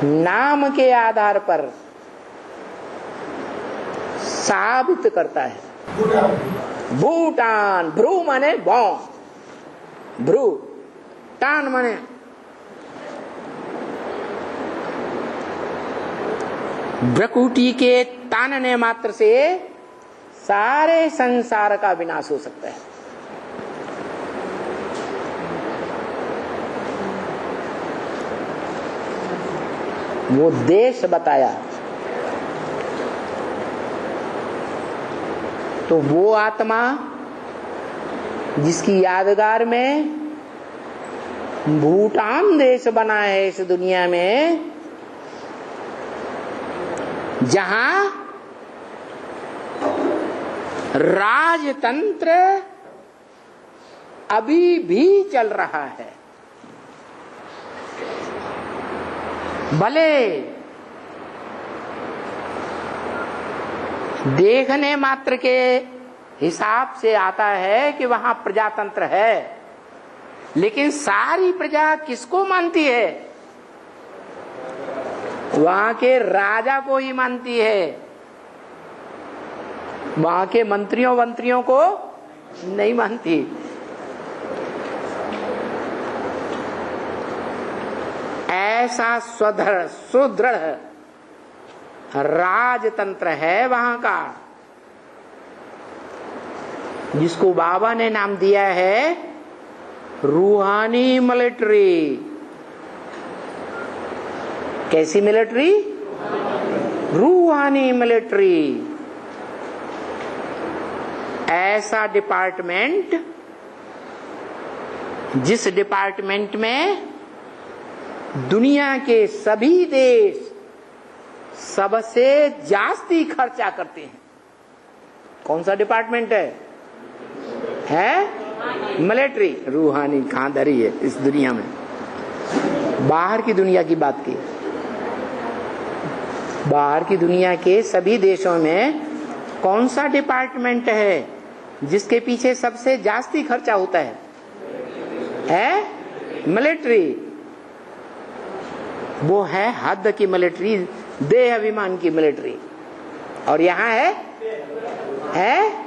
नाम के आधार पर साबित करता है। भूटान, भ्रू माने भौ, भ्रू, टान माने भ्रकुटी के तानने मात्र से सारे संसार का विनाश हो सकता है। वो देश बताया तो वो आत्मा जिसकी यादगार में भूटान देश बना है इस दुनिया में, जहां राजतंत्र अभी भी चल रहा है। भले देखने मात्र के हिसाब से आता है कि वहां प्रजातंत्र है, लेकिन सारी प्रजा किसको मानती है? वहां के राजा को ही मानती है, वहां के मंत्रियों को नहीं मानती। ऐसा सुदृढ़ राजतंत्र है वहां का, जिसको बाबा ने नाम दिया है रूहानी मिलिट्री। कैसी मिलिट्री? रूहानी मिलिट्री। ऐसा डिपार्टमेंट जिस डिपार्टमेंट में दुनिया के सभी देश सबसे जास्ती खर्चा करते हैं। कौन सा डिपार्टमेंट है? मिलिट्री। रूहानी कहां धरी है इस दुनिया में? बाहर की दुनिया की बात की, बाहर की दुनिया के सभी देशों में कौन सा डिपार्टमेंट है जिसके पीछे सबसे जास्ती खर्चा होता है? मिलिट्री। वो है हद की मिलिट्री, देह अभिमान की मिलिट्री। और यहां है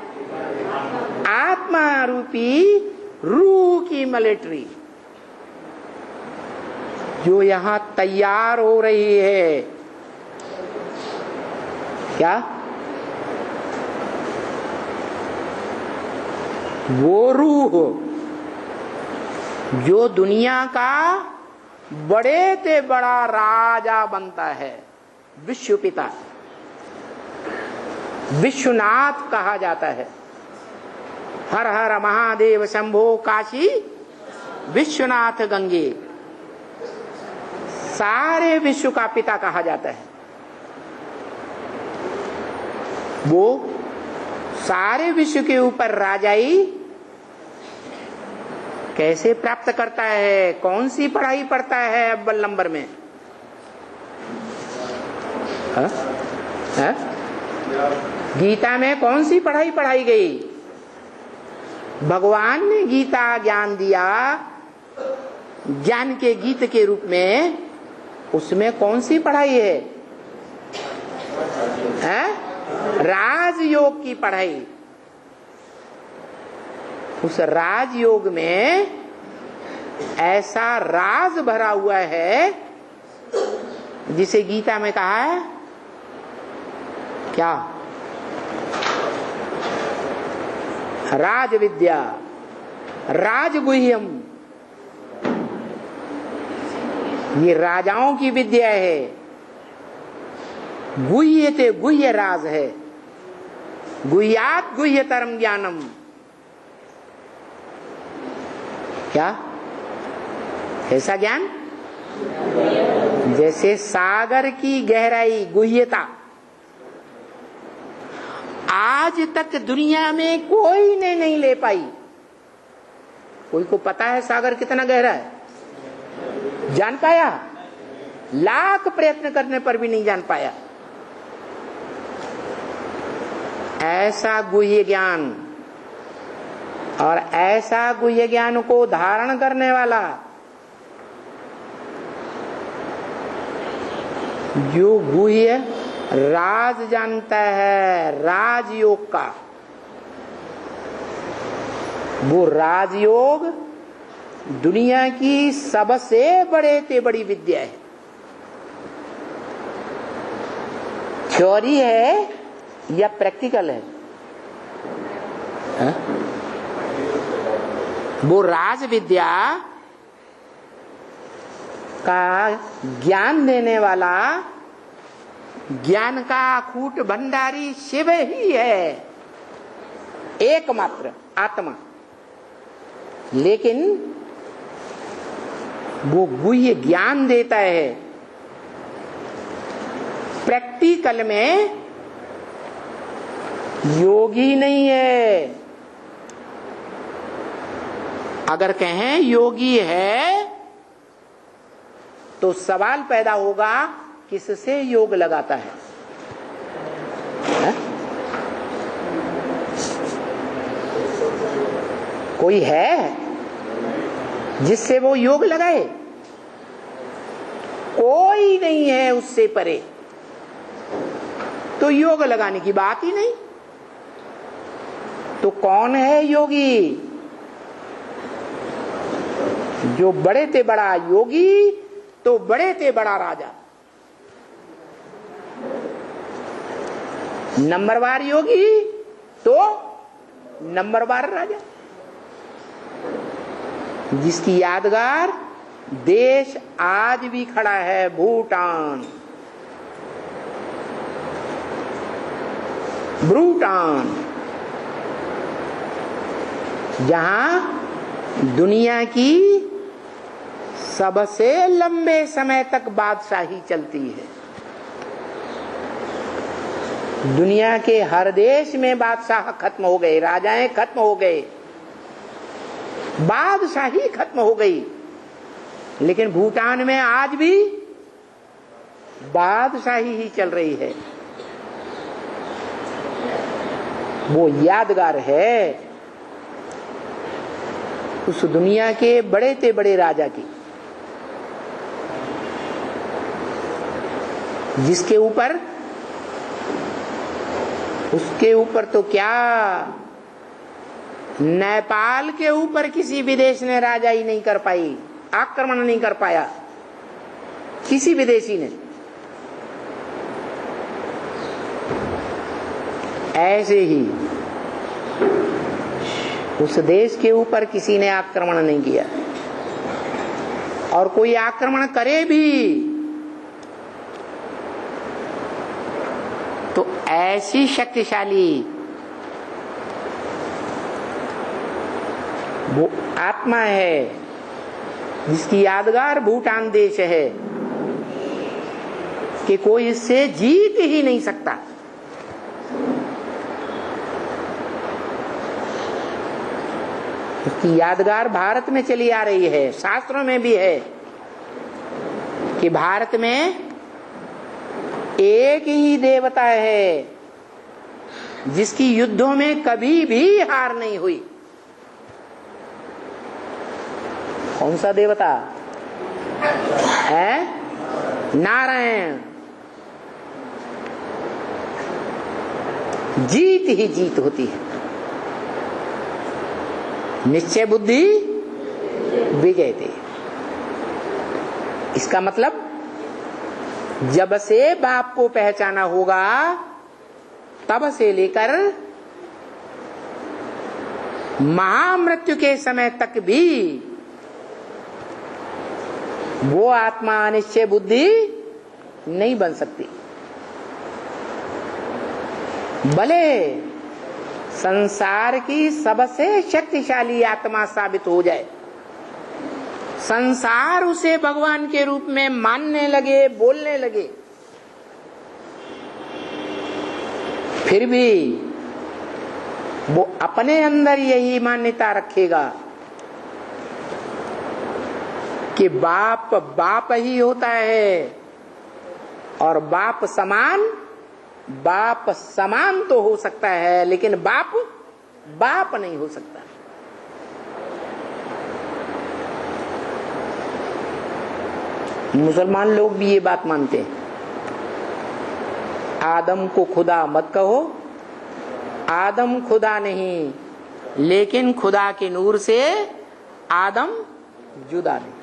आत्मा रूपी रूह की मिलिट्री, जो यहां तैयार हो रही है। क्या? वो रूह जो दुनिया का बड़े से बड़ा राजा बनता है, विश्व पिता, विश्वनाथ कहा जाता है। हर हर महादेव शंभो काशी विश्वनाथ गंगे, सारे विश्व का पिता कहा जाता है। वो सारे विश्व के ऊपर राजाई कैसे प्राप्त करता है? कौन सी पढ़ाई पढ़ता है अव्वल नंबर में? गीता में कौन सी पढ़ाई पढ़ाई गई? भगवान ने गीता ज्ञान दिया ज्ञान के गीत के रूप में, उसमें कौन सी पढ़ाई है? राजयोग की पढ़ाई। उस राजयोग में ऐसा राज भरा हुआ है जिसे गीता में कहा है क्या? राज विद्या, राजगुह्यम। ये राजाओं की विद्या है। गुह्यते गुह्य राज है। गुह्यात गुह्यतरम ज्ञानम। क्या? ऐसा ज्ञान जैसे सागर की गहराई, गुह्यता। आज तक दुनिया में कोई ने नहीं ले पाई। कोई को पता है सागर कितना गहरा है? जान पाया? लाख प्रयत्न करने पर भी नहीं जान पाया। ऐसा गुह्य ज्ञान, और ऐसा गुह्य ज्ञान को धारण करने वाला जो गुह्य राज जानता है, राजयोग का, वो राजयोग दुनिया की सबसे बड़े से बड़ी विद्या है। थ्योरी है या प्रैक्टिकल है? वो राज विद्या का ज्ञान देने वाला, ज्ञान का अखूट भंडारी शिव ही है, एकमात्र आत्मा। लेकिन वो गुह्य ज्ञान देता है, प्रैक्टिकल में योगी नहीं है। अगर कहें योगी है तो सवाल पैदा होगा किससे योग लगाता है? कोई है जिससे वो योग लगाए? कोई नहीं है उससे परे, तो योग लगाने की बात ही नहीं। तो कौन है योगी? जो बड़े ते बड़ा योगी तो बड़े ते बड़ा राजा। नंबरवार योगी तो नंबरवार राजा, जिसकी यादगार देश आज भी खड़ा है, भूटान। भूटान जहां दुनिया की सबसे लंबे समय तक बादशाही चलती है। दुनिया के हर देश में बादशाह खत्म हो गए, राजाएं खत्म हो गए, बादशाही खत्म हो गई, लेकिन भूटान में आज भी बादशाही ही चल रही है। वो यादगार है उस दुनिया के बड़े ते बड़े राजा की, जिसके ऊपर, उसके ऊपर तो क्या, नेपाल के ऊपर किसी विदेश ने राजाई नहीं कर पाई, आक्रमण नहीं कर पाया किसी विदेशी ने। ऐसे ही उस देश के ऊपर किसी ने आक्रमण नहीं किया, और कोई आक्रमण करे भी तो ऐसी शक्तिशाली वो आत्मा है जिसकी यादगार भूटान देश है कि कोई इससे जीत ही नहीं सकता। उसकी यादगार भारत में चली आ रही है, शास्त्रों में भी है कि भारत में एक ही देवता है जिसकी युद्धों में कभी भी हार नहीं हुई। कौन सा देवता है? नारायण। जीत ही जीत होती है, निश्चय बुद्धि विजयते। इसका मतलब जब से बाप को पहचाना होगा तब से लेकर महामृत्यु के समय तक भी वो आत्मा निश्चय बुद्धि नहीं बन सकती। भले संसार की सबसे शक्तिशाली आत्मा साबित हो जाए, संसार उसे भगवान के रूप में मानने लगे, बोलने लगे, फिर भी वो अपने अंदर यही मान्यता रखेगा कि बाप बाप ही होता है, और बाप समान तो हो सकता है, लेकिन बाप बाप नहीं हो सकता। मुसलमान लोग भी ये बात मानते हैं। आदम को खुदा मत कहो, आदम खुदा नहीं, लेकिन खुदा के नूर से आदम जुदा नहीं।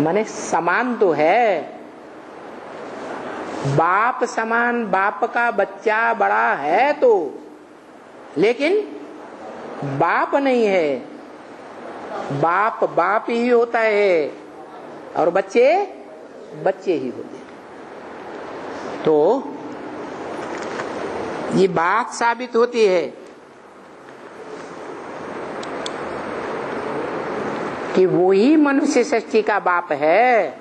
माने समान तो है, बाप समान, बाप का बच्चा बड़ा है तो, लेकिन बाप नहीं है। बाप बाप ही होता है और बच्चे बच्चे ही होते हैं। तो ये बात साबित होती है कि वही मनुष्य सृष्टि का बाप है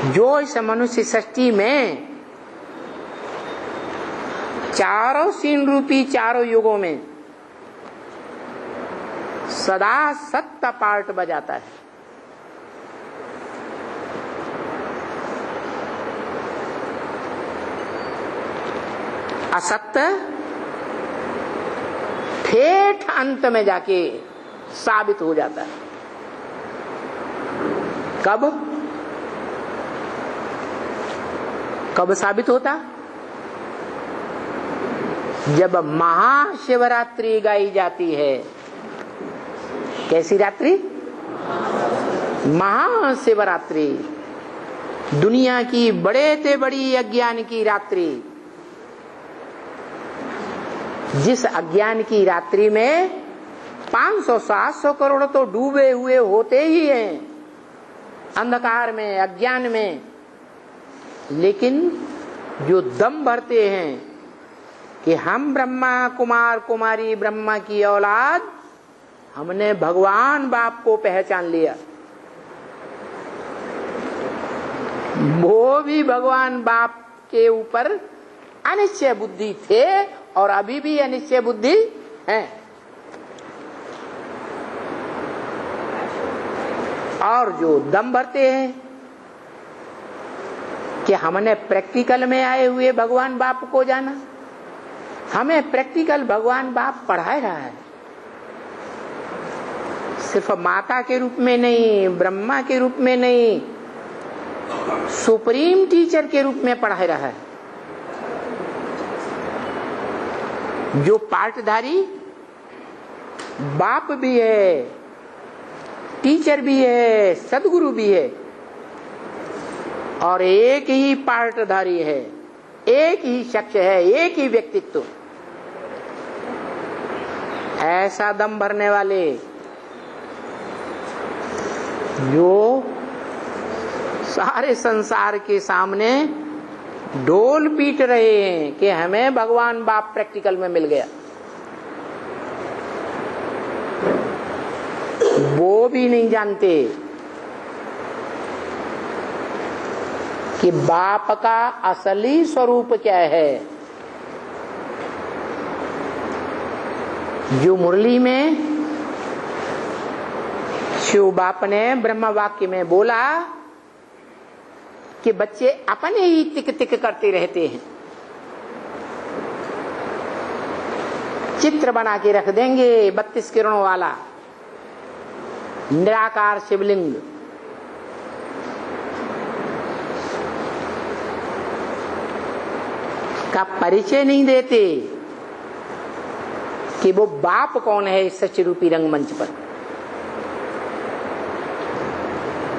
जो इस मनुष्य सृष्टि में चारों सीन रूपी चारों युगों में सदा सत्य पार्ट बजाता है। असत्य ठेठ अंत में जाके साबित हो जाता है। कब साबित होता? जब महाशिवरात्रि गाई जाती है। कैसी रात्रि? महाशिवरात्रि, दुनिया की बड़े से बड़ी अज्ञान की रात्रि, जिस अज्ञान की रात्रि में 500-700 करोड़ तो डूबे हुए होते ही हैं अंधकार में, अज्ञान में, लेकिन जो दम भरते हैं कि हम ब्रह्मा कुमार कुमारी ब्रह्मा की औलाद, हमने भगवान बाप को पहचान लिया, वो भी भगवान बाप के ऊपर अनिश्चय बुद्धि थे और अभी भी अनिश्चय बुद्धि है। और जो दम भरते हैं कि हमने प्रैक्टिकल में आए हुए भगवान बाप को जाना, हमें प्रैक्टिकल भगवान बाप पढ़ा रहा है, सिर्फ माता के रूप में नहीं, ब्रह्मा के रूप में नहीं, सुप्रीम टीचर के रूप में पढ़ा रहा है। जो पाठधारी बाप भी है, टीचर भी है, सदगुरु भी है, और एक ही पाठधारी है, एक ही शख्स है, एक ही व्यक्तित्व। ऐसा दम भरने वाले जो सारे संसार के सामने ढोल पीट रहे हैं कि हमें भगवान बाप प्रैक्टिकल में मिल गया, वो भी नहीं जानते कि बाप का असली स्वरूप क्या है। जो मुरली में शिव बाप ने ब्रह्म वाक्य में बोला कि बच्चे अपने ही टिक टिक करते रहते हैं, चित्र बना के रख देंगे 32 किरणों वाला निराकार शिवलिंग, का परिचय नहीं देते कि वो बाप कौन है इस सच रूपी रंगमंच पर।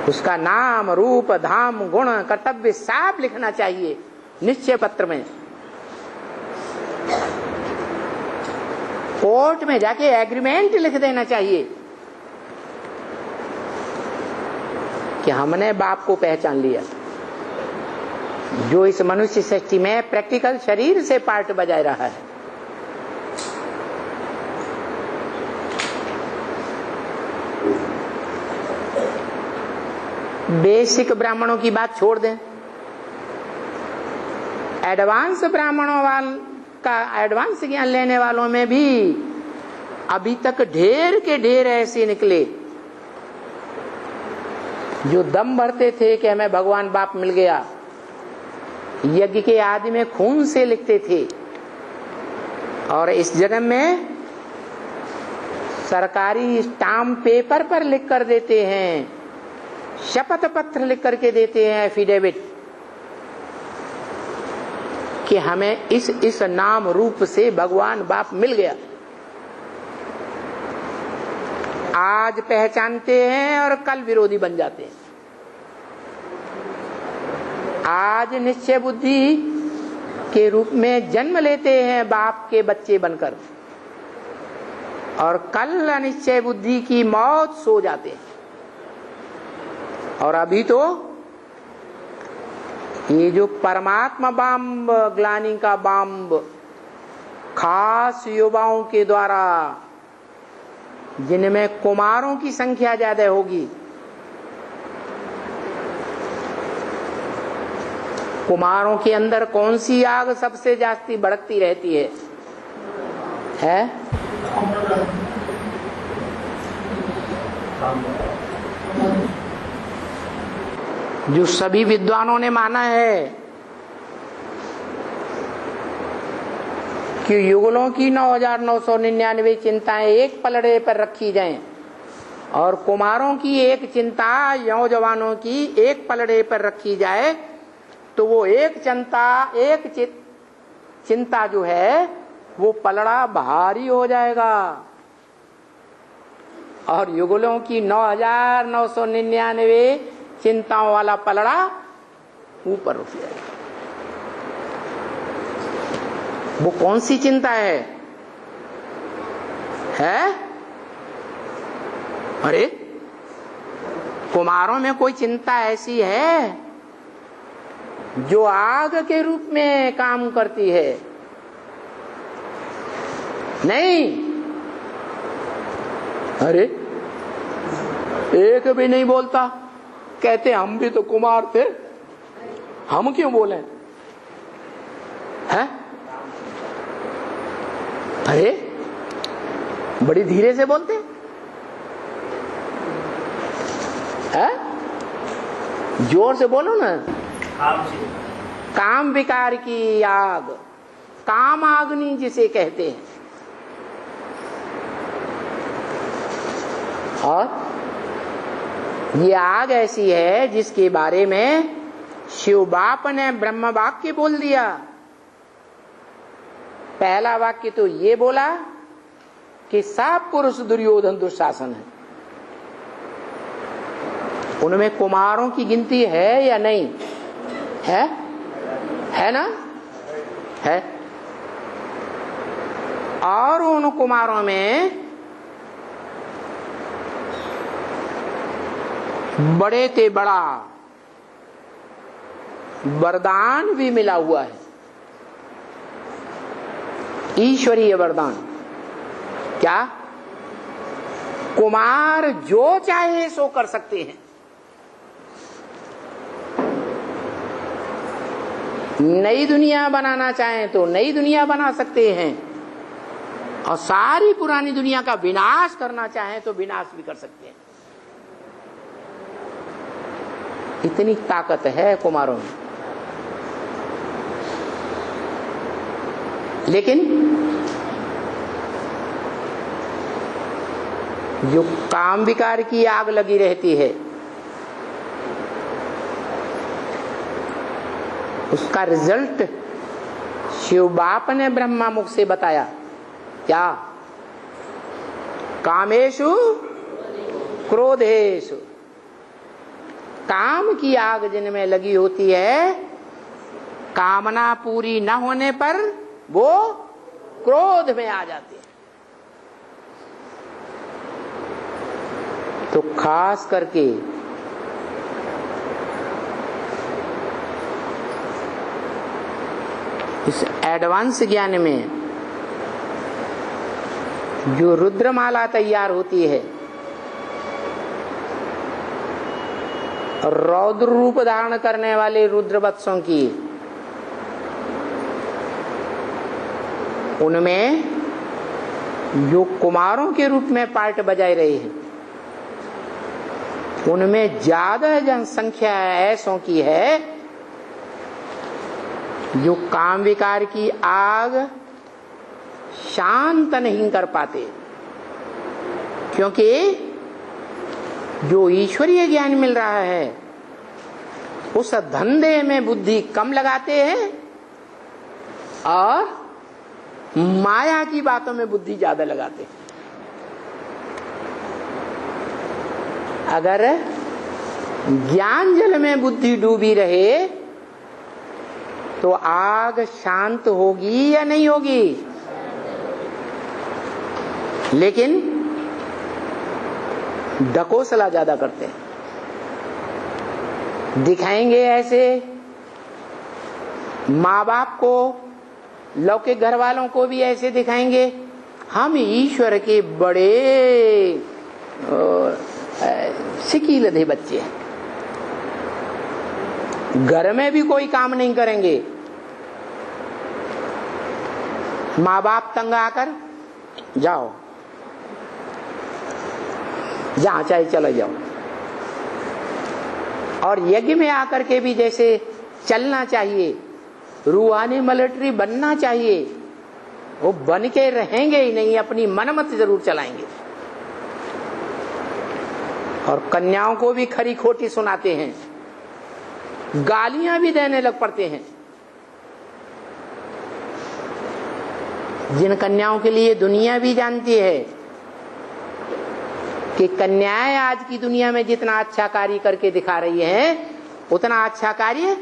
उसका नाम रूप धाम गुण कर्तव्य साफ लिखना चाहिए निश्चय पत्र में, कोर्ट में जाके एग्रीमेंट लिख देना चाहिए कि हमने बाप को पहचान लिया, जो इस मनुष्य सृष्टि में प्रैक्टिकल शरीर से पार्ट बजा रहा है। बेसिक ब्राह्मणों की बात छोड़ दें, एडवांस ब्राह्मणों का एडवांस ज्ञान लेने वालों में भी अभी तक ढेर के ढेर ऐसे निकले जो दम भरते थे कि हमें भगवान बाप मिल गया, यज्ञ के आदि में खून से लिखते थे, और इस जन्म में सरकारी स्टाम्प पेपर पर लिख कर देते हैं, शपथ पत्र लिख करके देते हैं, एफिडेविट कि हमें इस नाम रूप से भगवान बाप मिल गया। आज पहचानते हैं और कल विरोधी बन जाते हैं। आज निश्चय बुद्धि के रूप में जन्म लेते हैं बाप के बच्चे बनकर, और कल अनिश्चय बुद्धि की मौत सो जाते हैं। और अभी तो ये जो परमात्मा बाम्ब, ग्लानि का बाम्ब खास युवाओं के द्वारा, जिनमें कुमारों की संख्या ज्यादा होगी, कुमारों के अंदर कौन सी आग सबसे जास्ती भड़कती रहती है? जो सभी विद्वानों ने माना है कि युगलों की 9,999 चिंताएं एक पलड़े पर रखी जाएं और कुमारों की एक चिंता नौजवानों की एक पलड़े पर रखी जाए, तो वो एक चिंता जो है वो पलड़ा भारी हो जाएगा, और युगलों की 9,999 चिंताओं वाला पलड़ा ऊपर उठ जाएगा। वो कौन सी चिंता है? अरे कुमारों में कोई चिंता ऐसी है जो आग के रूप में काम करती है? नहीं। अरे एक भी नहीं बोलता, कहते हम भी तो कुमार थे, हम क्यों बोले? हैं? अरे बड़ी धीरे से बोलते हैं, जोर से बोलो ना। काम विकार की आग, काम आग्नि जिसे कहते हैं। और ये आग ऐसी है जिसके बारे में शिव बाप ने ब्रह्म वाक्य बोल दिया। पहला वाक्य तो ये बोला कि सब पुरुष दुर्योधन दुशासन है। उनमें कुमारों की गिनती है या नहीं है ना? है। और उन कुमारों में बड़े ते बड़ा वरदान भी मिला हुआ है, ईश्वरीय वरदान। क्या? कुमार जो चाहे सो कर सकते हैं। नई दुनिया बनाना चाहें तो नई दुनिया बना सकते हैं, और सारी पुरानी दुनिया का विनाश करना चाहें तो विनाश भी कर सकते हैं। इतनी ताकत है कुमारों में। लेकिन जो काम विकार की आग लगी रहती है, उसका रिजल्ट शिव बाप ने ब्रह्मा मुख से बताया। क्या? कामेषु क्रोधेषु। काम की आग जिनमें लगी होती है, कामना पूरी न होने पर वो क्रोध में आ जाते हैं। तो खास करके इस एडवांस ज्ञान में जो रुद्रमाला तैयार होती है, रौद्र रूप धारण करने वाले रुद्रवत्सों की, उनमें जो कुमारों के रूप में पार्ट बजाए रहे हैं, उनमें ज्यादा जनसंख्या ऐसों की है जो काम विकार की आग शांत नहीं कर पाते, क्योंकि जो ईश्वरीय ज्ञान मिल रहा है उस धंधे में बुद्धि कम लगाते हैं और माया की बातों में बुद्धि ज्यादा लगाते हैं। अगर ज्ञान जल में बुद्धि डूबी रहे तो आग शांत होगी या नहीं होगी? लेकिन ढकोसला ज्यादा करते हैं, दिखाएंगे ऐसे, माँ बाप को, लौकिक घर वालों को भी ऐसे दिखाएंगे हम ईश्वर के बड़े सिकीलधे बच्चे हैं। घर में भी कोई काम नहीं करेंगे, माँ बाप तंग आकर जाओ जहां चाहे चले जाओ, और यज्ञ में आकर के भी जैसे चलना चाहिए, रूहानी मिलिट्री बनना चाहिए, वो बन के रहेंगे ही नहीं, अपनी मनमत जरूर चलाएंगे। और कन्याओं को भी खरी खोटी सुनाते हैं, गालियां भी देने लग पड़ते हैं। जिन कन्याओं के लिए दुनिया भी जानती है कि कन्याएं आज की दुनिया में जितना अच्छा कार्य करके दिखा रही हैं, उतना अच्छा कार्य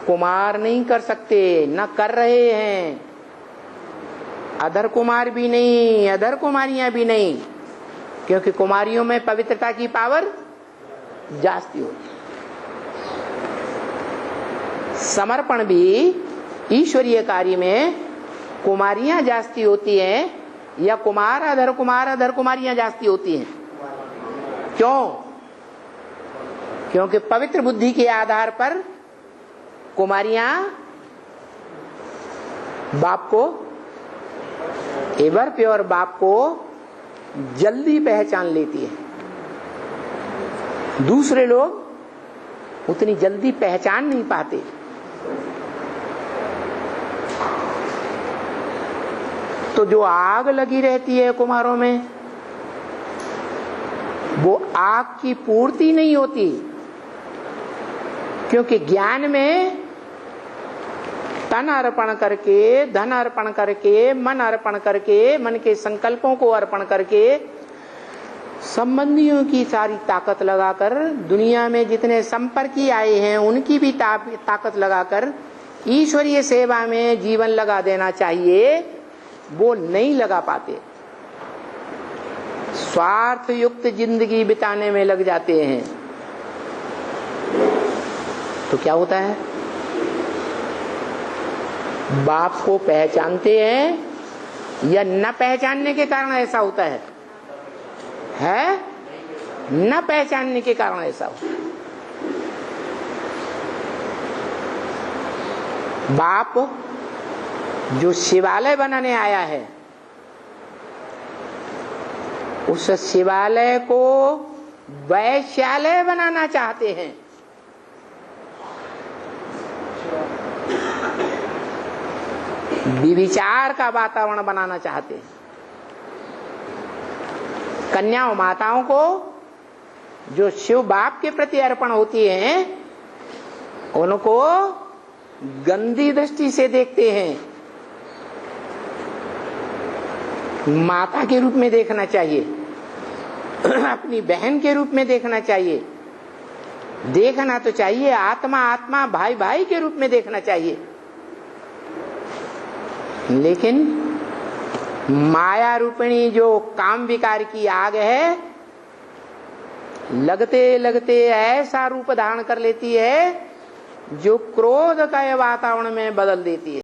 कुमार नहीं कर सकते, न कर रहे हैं। अधर कुमार भी नहीं, अधर कुमारियां भी नहीं, क्योंकि कुमारियों में पवित्रता की पावर जास्ती होती है। समर्पण भी ईश्वरीय कार्य में कुमारियां जास्ती होती हैं या कुमार अधर कुमारियां जास्ती होती हैं? क्यों? क्योंकि पवित्र बुद्धि के आधार पर कुमारियां बाप को, एवर प्योर बाप को जल्दी पहचान लेती है, दूसरे लोग उतनी जल्दी पहचान नहीं पाते। तो जो आग लगी रहती है कुमारों में, वो आग की पूर्ति नहीं होती, क्योंकि ज्ञान में तन अर्पण करके, धन अर्पण करके, मन अर्पण करके, मन के संकल्पों को अर्पण करके, संबंधियों की सारी ताकत लगाकर, दुनिया में जितने संपर्की आए हैं उनकी भी ताकत लगाकर ईश्वरीय सेवा में जीवन लगा देना चाहिए, वो नहीं लगा पाते। स्वार्थ युक्त जिंदगी बिताने में लग जाते हैं। तो क्या होता है? बाप को पहचानते हैं या न पहचानने के कारण ऐसा होता है? न पहचानने के कारण ऐसा होता है। बाप जो शिवालय बनाने आया है, उस शिवालय को वैश्यालय बनाना चाहते हैं। विचार का वातावरण बनाना चाहते हैं। कन्याओं माताओं को जो शिव बाप के प्रति अर्पण होती हैं, उनको गंदी दृष्टि से देखते हैं। माता के रूप में देखना चाहिए, अपनी बहन के रूप में देखना चाहिए, देखना तो चाहिए आत्मा आत्मा, भाई भाई के रूप में देखना चाहिए। लेकिन माया रूपिणी जो काम विकार की आग है, लगते लगते ऐसा रूप धारण कर लेती है जो क्रोध का वातावरण में बदल देती है।